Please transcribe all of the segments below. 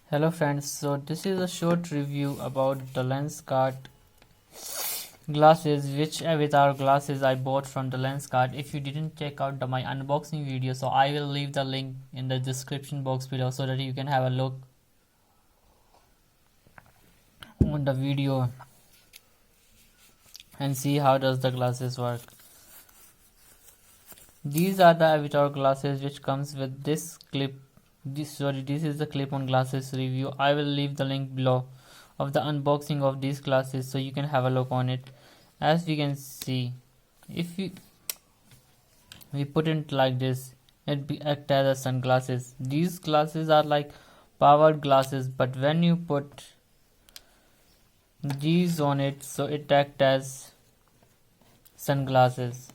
Hello friends, so this is a short review about the Lenskart glasses, which avatar glasses I bought from the Lenskart. If you didn't check out my unboxing video, so I will leave the link in the description box below so that you can have a look on the video and see how does the glasses work. These are the avatar glasses which comes with this clip. This is the clip-on glasses review. I will leave the link below of the unboxing of these glasses so you can have a look on it. As we can see, if we put it like this, it act as sunglasses. These glasses are like powered glasses, but when you put these on it, so it act as sunglasses.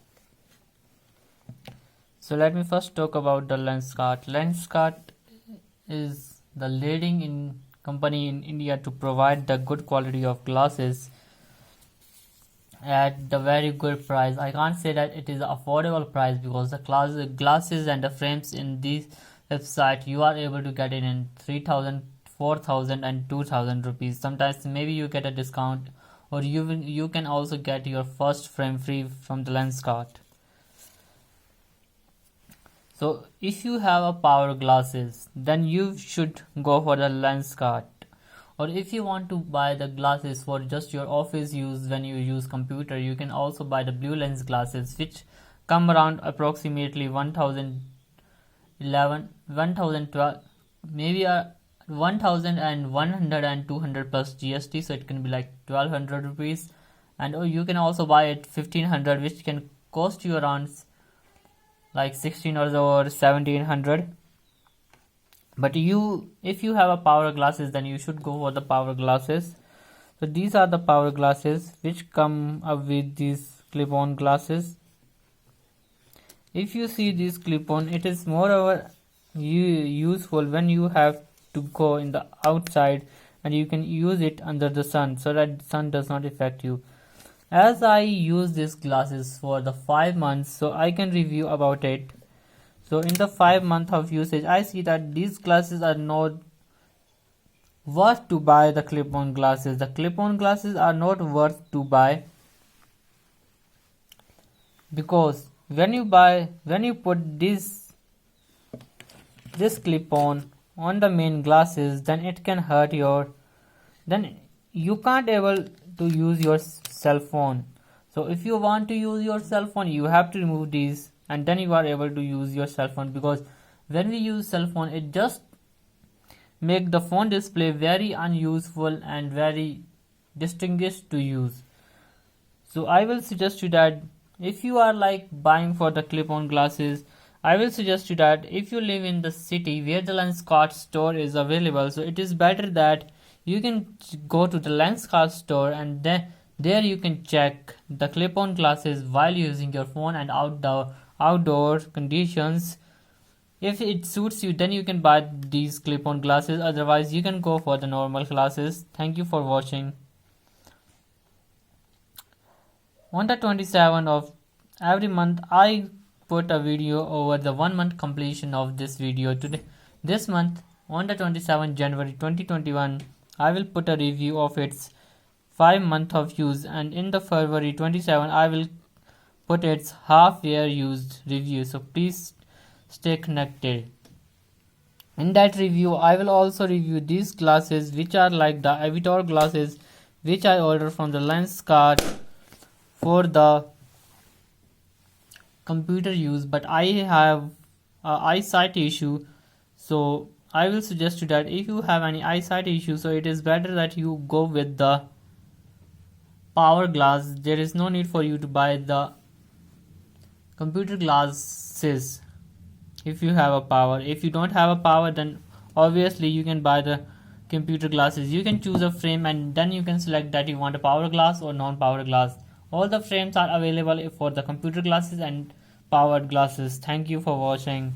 So let me first talk about the Lenskart. Lenskart is the leading company in India to provide the good quality of glasses at the very good price. I can't say that it is an affordable price because the glasses and the frames in this website you are able to get it in 3,000, 4,000 and 2,000 rupees. Sometimes maybe you get a discount, or you can also get your first frame free from the Lenskart. So if you have a power glasses, then you should go for the Lenskart. Or if you want to buy the glasses for just your office use when you use computer, you can also buy the blue lens glasses, which come around approximately 1,011, 1,012, maybe 1,100 and 200 plus GST, so it can be like 1,200 rupees. And you can also buy it 1,500, which can cost you around like 1,600 or 1,700. But if you have a power glasses, then you should go for the power glasses. So these are the power glasses which come up with these clip-on glasses. If you see this clip-on, it is moreover useful when you have to go in the outside, and you can use it under the sun so that the sun does not affect you. As I use these glasses for the 5 months, so I can review about it. So in the 5 months of usage, I see that these glasses are not worth to buy the clip-on glasses. The clip-on glasses are not worth to buy, because when you put this clip-on the main glasses, then it can hurt then you can't able to use your cell phone. So if you want to use your cell phone, you have to remove these, and then you are able to use your cell phone, because when we use cell phone, it just make the phone display very unuseful and very distinguished to use. So I will suggest you that if you are like buying for the clip-on glasses, I will suggest you that if you live in the city where the Lenskart store is available, so it is better that you can go to the Lenskart store, and then there you can check the clip-on glasses while using your phone and outdoor conditions. If it suits you, then you can buy these clip-on glasses. Otherwise, you can go for the normal glasses. Thank you for watching. On the 27th of every month, I put a video over the 1 month completion of this video. This month, on the 27th January 2021, I will put a review of its 5 month of use, and in the February 27 I will put its half year used review. So please stay connected. In that review, I will also review these glasses, which are like the avatar glasses which I ordered from the Lenskart for the computer use, but I have eyesight issue. So I will suggest you that if you have any eyesight issue, so it is better that you go with the power glass. There is no need for you to buy the computer glasses if you have a power. If you don't have a power, then obviously you can buy the computer glasses. You can choose a frame, and then you can select that you want a power glass or non-power glass. All the frames are available for the computer glasses and powered glasses. Thank you for watching.